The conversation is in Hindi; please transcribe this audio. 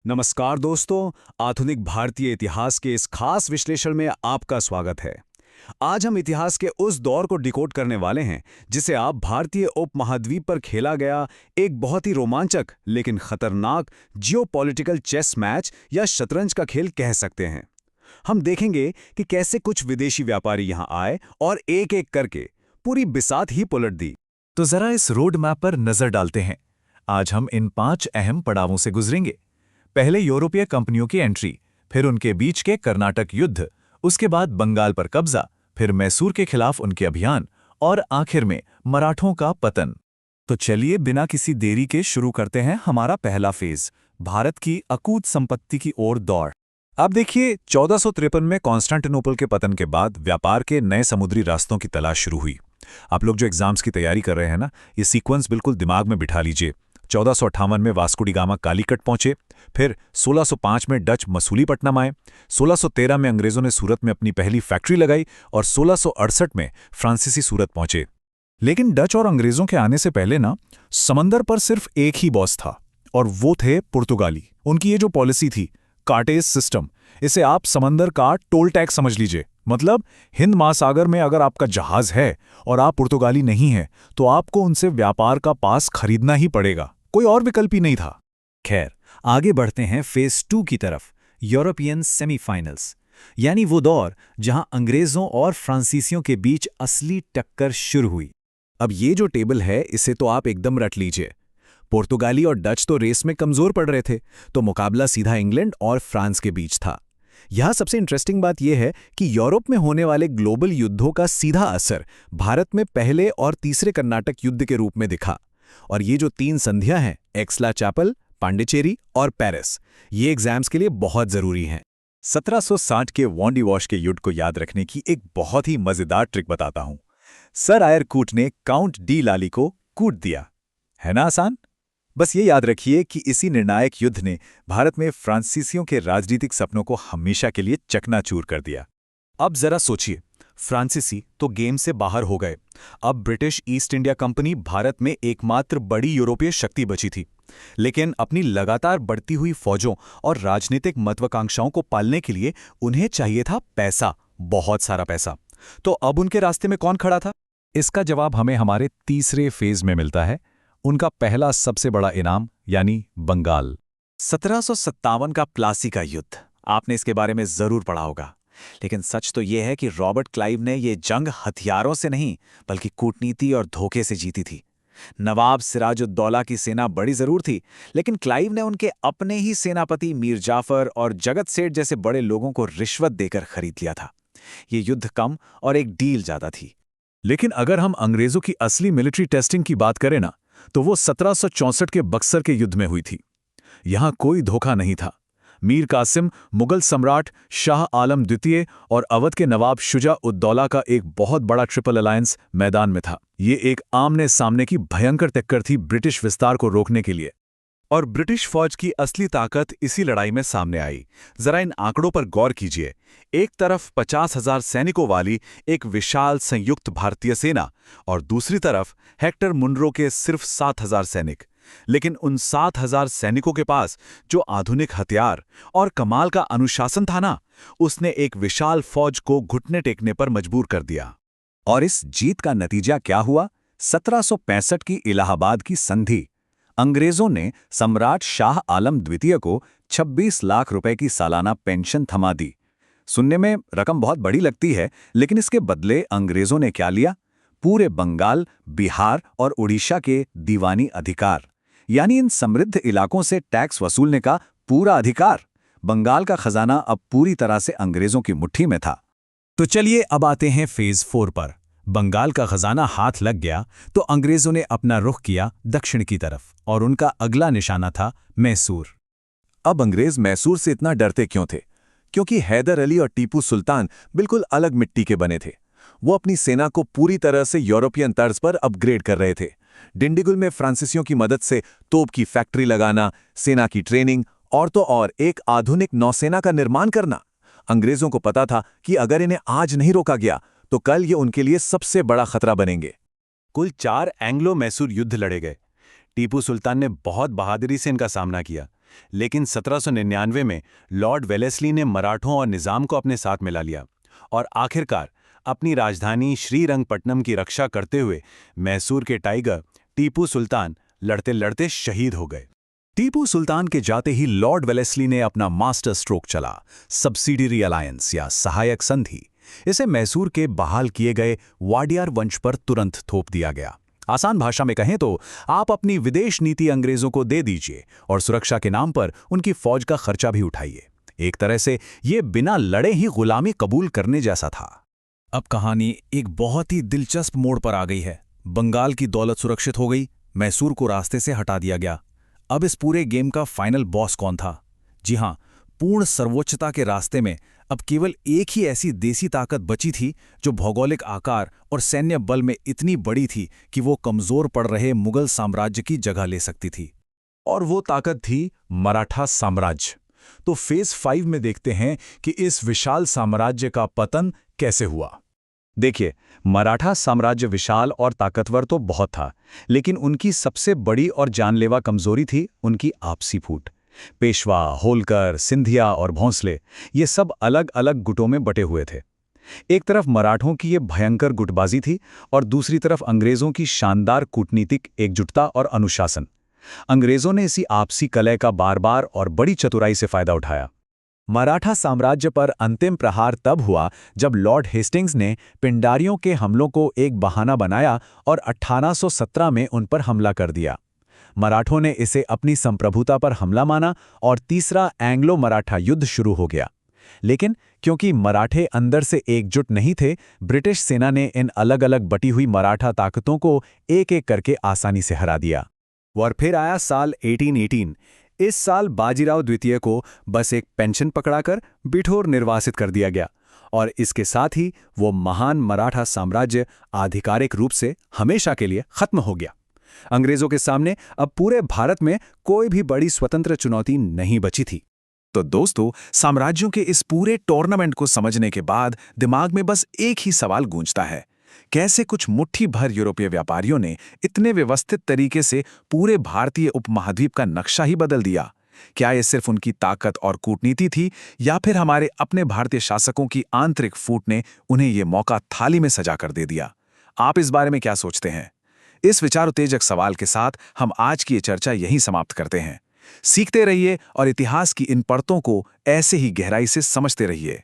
नमस्कार दोस्तों, आधुनिक भारतीय इतिहास के इस खास विश्लेषण में आपका स्वागत है। आज हम इतिहास के उस दौर को डिकोड करने वाले हैं जिसे आप भारतीय उपमहाद्वीप पर खेला गया एक बहुत ही रोमांचक लेकिन खतरनाक जियोपॉलिटिकल चेस मैच या शतरंज का खेल कह सकते हैं। हम देखेंगे कि कैसे कुछ विदेशी व्यापारी यहां आए और एक-एक करके पूरी बिसात ही पलट दी। तो जरा इस रोड मैप पर नजर डालते हैं। आज हम इन 5 अहम पड़ावों से गुजरेंगे। पहले यूरोपीय कंपनियों की एंट्री, फिर उनके बीच के कर्नाटक युद्ध, उसके बाद बंगाल पर कब्जा, फिर मैसूर के खिलाफ उनके अभियान और आखिर में मराठों का पतन। तो चलिए बिना किसी देरी के शुरू करते हैं हमारा पहला फेज, भारत की अकूत संपत्ति की ओर दौड़। अब देखिए 1453 में कॉन्स्टेंटिनोपल के पतन के बाद व्यापार के नए समुद्री रास्तों की तलाश शुरू हुई। आप लोग जो एग्जाम्स की तैयारी कर रहे हैं ना, ये सीक्वेंस बिल्कुल दिमाग में बिठा लीजिए। 1458 में वास्को डी गामा कालीकट पहुंचे, फिर 1605 में डच मसूलीपट्टनम आए, 1613 में अंग्रेजों ने सूरत में अपनी पहली फैक्ट्री लगाई और 1668 में फ्रांसीसी सूरत पहुंचे। लेकिन डच और अंग्रेजों के आने से पहले ना समंदर पर सिर्फ एक ही बॉस था और वो थे पुर्तगाली। उनकी ये जो पॉलिसी थी, कार्टेज सिस्टम, इसे आप समंदर का टोल टैक्स समझ लीजिए। मतलब हिंद महासागर में अगर आपका जहाज है और आप पुर्तगाली नहीं हैं, तो आपको उनसे व्यापार का पास खरीदना ही पड़ेगा, कोई और विकल्प ही नहीं था। खैर, आगे बढ़ते हैं फेज 2 की तरफ, यूरोपियन सेमीफाइनल्स, यानी वो दौर जहां अंग्रेजों और फ्रांसीसियों के बीच असली टक्कर शुरू हुई। अब ये जो टेबल है, इसे तो आप एकदम रट लीजिए। पुर्तगाली और डच तो रेस में कमजोर पड़ रहे थे, तो मुकाबला सीधा इंग्लैंड और फ्रांस के बीच था। यहां सबसे इंटरेस्टिंग बात यह है कि यूरोप में होने वाले ग्लोबल युद्धों का सीधा असर भारत में पहले और तीसरे कर्नाटक युद्ध के रूप में दिखा। और ये जो 3 संधियां हैं, एक्सला चैपल, पांडिचेरी और पेरिस, ये एग्जाम्स के लिए बहुत जरूरी हैं। 1760 के वॉन्डीवॉश के युद्ध को याद रखने की एक बहुत ही मजेदार ट्रिक बताता हूं। सर आयरकूट ने काउंट डी लाली को कूट दिया, है ना आसान? बस ये याद रखिए कि इसी निर्णायक युद्ध ने भारत में फ्रांसीसियों के राजनीतिक सपनों को हमेशा के लिए चकनाचूर कर दिया। अब जरा सोचिए, फ्रांसीसी तो गेम से बाहर हो गए। अब British east India company Bharat में एकमात्र बड़ी यूरोपीय शक्ति बची थी। लेकिन अपनी लगातार बढ़ती हुई फौजों और राजनीतिक महत्वाकांक्षाओं को पालने के लिए उन्हें चाहिए था पैसा, बहुत सारा पैसा। तो अब उनके रास्ते में कौन खड़ा था? इसका जवाब हमें हमारे तीसरे फेज में मिलता है, उनका पहला सबसे बड़ा इनाम यानी बंगाल। 1757 का प्लासी का युद्ध, आपने इसके बारे में जरूर पढ़ा होगा। लेकिन सच तो यह है कि रॉबर्ट क्लाइव ने यह जंग हथियारों से नहीं बल्कि कूटनीति और धोखे से जीती थी। नवाब सिराजुद्दौला की सेना बड़ी जरूर थी, लेकिन क्लाइव ने उनके अपने ही सेनापति मीर जाफर और जगत सेठ जैसे बड़े लोगों को रिश्वत देकर खरीद लिया था। ये युद्ध कम और एक डील ज्यादा थी। लेकिन अगर हम अंग्रेजों की असली मिलिट्री टेस्टिंग की बात करें ना, तो वो 1764 के बक्सर के युद्ध में हुई थी। यहां कोई धोखा नहीं था। मीर कासिम, मुगल सम्राट शाह आलम द्वितीय और अवध के नवाब शुजा उद्दौला का एक बहुत बड़ा ट्रिपल अलायंस मैदान में था। ये एक आमने सामने की भयंकर टक्कर थी ब्रिटिश विस्तार को रोकने के लिए। और ब्रिटिश फौज की असली ताकत इसी लड़ाई में सामने आई। जरा इन आंकड़ों पर गौर कीजिए। एक तरफ 50,000 सैनिकों वाली एक विशाल संयुक्त भारतीय सेना और दूसरी तरफ हेक्टर मुनरो के सिर्फ 7,000 सैनिक। लेकिन उन 7,000 सैनिकों के पास जो आधुनिक हथियार और कमाल का अनुशासन था ना, उसने एक विशाल फौज को घुटने टेकने पर मजबूर कर दिया। और इस जीत का नतीजा क्या हुआ? 1765 की इलाहाबाद की संधि। अंग्रेजों ने सम्राट शाह आलम द्वितीय को 26 लाख रुपए की सालाना पेंशन थमा दी। सुनने में रकम बहुत बड़ी लगती है, लेकिन इसके बदले अंग्रेजों ने क्या लिया? पूरे बंगाल, बिहार और उड़ीसा के दीवानी अधिकार, यानी इन समृद्ध इलाकों से टैक्स वसूलने का पूरा अधिकार। बंगाल का खजाना अब पूरी तरह से अंग्रेजों की मुट्ठी में था। तो चलिए अब आते हैं फेज 4 पर। बंगाल का खजाना हाथ लग गया तो अंग्रेजों ने अपना रुख किया दक्षिण की तरफ और उनका अगला निशाना था मैसूर। अब अंग्रेज मैसूर से इतना डरते क्यों थे? क्योंकि हैदर अली और टीपू सुल्तान बिल्कुल अलग मिट्टी के बने थे। वो अपनी सेना को पूरी तरह से यूरोपियन तर्ज पर अपग्रेड कर रहे थे। डिंडीगुल में फ्रांसीसियों की मदद से तोप की फैक्ट्री लगाना, सेना की ट्रेनिंग और तो और एक आधुनिक नौसेना का निर्माण करना। अंग्रेजों को पता था कि अगर इन्हें आज नहीं रोका गया तो कल ये उनके लिए सबसे बड़ा खतरा बनेंगे। कुल 4 एंग्लो मैसूर युद्ध लड़े गए। टीपू सुल्तान ने बहुत बहादुरी से इनका सामना किया, लेकिन 1799 में लॉर्ड वेलेस्ली ने मराठों और निज़ाम को अपने साथ मिला लिया और आखिरकार अपनी राजधानी श्रीरंगपट्टनम की रक्षा करते हुए मैसूर के टाइगर टीपू सुल्तान लड़ते लड़ते शहीद हो गए। टीपू सुल्तान के जाते ही लॉर्ड वेलेस्ली ने अपना मास्टर स्ट्रोक चला, सब्सिडियरी अलायंस या सहायक संधि। इसे मैसूर के बहाल किए गए वाडियार वंश पर तुरंत थोप दिया गया। आसान भाषा में कहें तो आप अपनी विदेश नीति अंग्रेजों को दे दीजिए और सुरक्षा के नाम पर उनकी फौज का खर्चा भी उठाइए। एक तरह से ये बिना लड़े ही गुलामी कबूल करने जैसा था। अब कहानी एक बहुत ही दिलचस्प मोड़ पर आ गई है। बंगाल की दौलत सुरक्षित हो गई, मैसूर को रास्ते से हटा दिया गया। अब इस पूरे गेम का फाइनल बॉस कौन था? जी हां, पूर्ण सर्वोच्चता के रास्ते में अब केवल एक ही ऐसी देसी ताकत बची थी जो भौगोलिक आकार और सैन्य बल में इतनी बड़ी थी कि वो कमजोर पड़ रहे मुगल साम्राज्य की जगह ले सकती थी। और वो ताकत थी मराठा साम्राज्य। तो फेज 5 में देखते हैं कि इस विशाल साम्राज्य का पतन कैसे हुआ। देखिए, मराठा साम्राज्य विशाल और ताकतवर तो बहुत था, लेकिन उनकी सबसे बड़ी और जानलेवा कमजोरी थी उनकी आपसी फूट। पेशवा, होलकर, सिंधिया और भोंसले ये सब अलग अलग गुटों में बटे हुए थे। एक तरफ मराठों की ये भयंकर गुटबाजी थी और दूसरी तरफ अंग्रेजों की शानदार कूटनीतिक एकजुटता और अनुशासन। अंग्रेजों ने इसी आपसी कलह का बार-बार और बड़ी चतुराई से फायदा उठाया। मराठा साम्राज्य पर अंतिम प्रहार तब हुआ जब लॉर्ड हेस्टिंग्स ने पिंडारियों के हमलों को एक बहाना बनाया और 1817 में उन पर हमला कर दिया। मराठों ने इसे अपनी संप्रभुता पर हमला माना और तीसरा एंग्लो मराठा युद्ध शुरू हो गया। लेकिन क्योंकि मराठे अंदर से एकजुट नहीं थे, ब्रिटिश सेना ने इन अलग अलग बटी हुई मराठा ताकतों को एक एक करके आसानी से हरा दिया। और फिर आया साल 1818। इस साल बाजीराव द्वितीय को बस एक पेंशन पकड़ाकर बिठोर निर्वासित कर दिया गया और इसके साथ ही वो महान मराठा साम्राज्य आधिकारिक रूप से हमेशा के लिए खत्म हो गया। अंग्रेजों के सामने अब पूरे भारत में कोई भी बड़ी स्वतंत्र चुनौती नहीं बची थी। तो दोस्तों, साम्राज्यों के इस पूरे टूर्नामेंट को समझने के बाद दिमाग में बस एक ही सवाल गूंजता है, कैसे कुछ मुट्ठी भर यूरोपीय व्यापारियों ने इतने व्यवस्थित तरीके से पूरे भारतीय उपमहाद्वीप का नक्शा ही बदल दिया? क्या ये सिर्फ उनकी ताकत और कूटनीति थी या फिर हमारे अपने भारतीय शासकों की आंतरिक फूट ने उन्हें ये मौका थाली में सजा कर दे दिया? आप इस बारे में क्या सोचते हैं? इस विचार उत्तेजक सवाल के साथ हम आज की ये चर्चा यहीं समाप्त करते हैं। सीखते रहिए और इतिहास की इन परतों को ऐसे ही गहराई से समझते रहिए।